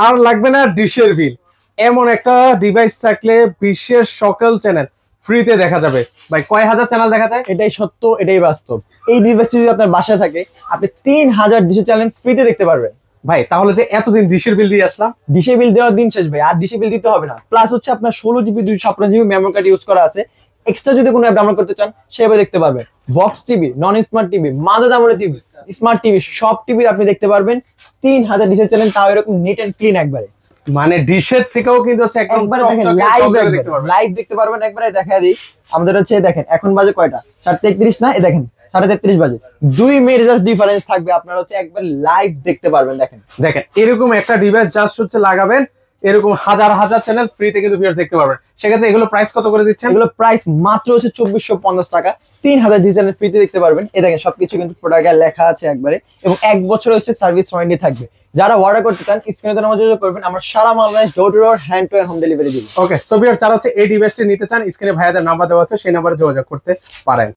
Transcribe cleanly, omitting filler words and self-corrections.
আর লাগবে না ডিশের বিল। এমন একটা ডিভাইস থাকলে বিশ্বের সকল চ্যানেল ফ্রিতে দেখা যাবে। ভাই কয় হাজার চ্যানেল দেখা যায়? এটাই সত্য, এটাই বাস্তব। এই ডিভাইসটি যদি আপনার বাসায় থাকে, আপনি 3000 ডিশের চ্যানেল ফ্রিতে দেখতে পারবেন। ভাই তাহলে যে এতদিন ডিশের বিল দিয়ে আসলাম, ডিশে বিল দেওয়ার দিন শেষ ভাই, আর ডিশে বিল দিতে হবে না। প্লাস হচ্ছে আপনার 16 GB 256 GB memory card use করা আছে। এক্সট্রা যদি কোনো অ্যাপ ডাউনলোড করতে চান সেভাবে দেখতে পারবেন। বক্স টিভি, নন স্মার্ট টিভি, মাঝে দামের টিভি, স্মার্ট টিভি, সব টিভি আপনি দেখতে পারবেন। 3000 ডিশের চ্যানেল, তাও এরকম নিট এন্ড ক্লিন একবারে। মানে ডিশের থেকেও কিন্তু হচ্ছে একদম একবারে দেখেন চকচকে লাইভ চকচকে দেখতে পারবেন। লাইভ দেখতে পারবেন একবারে। দেখা দিই আমাদের হচ্ছে, দেখেন এখন বাজে কয়টা, 7:33 না, এই দেখেন 33:30 বাজে। 2 মিনিট জাস্ট ডিফারেন্স থাকবে, আপনারা হচ্ছে একবার লাইভ দেখতে পারবেন। দেখেন দেখেন এরকম একটা ডিভাইস জাস্ট হচ্ছে লাগাবেন, এরকম হাজার হাজার চ্যানেল ফ্রিতে কিন্তু ভিউয়ার্স দেখতে পারবেন। সেক্ষেত্রে এগুলো প্রাইস কত করে দিচ্ছেন? এগুলো প্রাইস মাত্র হচ্ছে 2450 টাকা। 3000 ডিজাইনের ফ্রিতে দেখতে পারবেন। এই দেখেন সবকিছু কিন্তু প্রোডাক্টে লেখা আছে একবারে, এবং 1 বছর হচ্ছে সার্ভিস ওয়ারেন্টি থাকবে। যারা অর্ডার করতে চান স্ক্রিনে তো নাম্বার যোগাযোগ করবেন, আমরা সারা Bangladesh door to door, hand to hand home delivery দিব। ওকে, সো ভিউয়ার্স যারা হচ্ছে এই ডিভাইসটি নিতে চান স্ক্রিনে ভাইয়াদের নাম্বার দেওয়া আছে, সেই নাম্বারে যোগাযোগ করতে পারেন।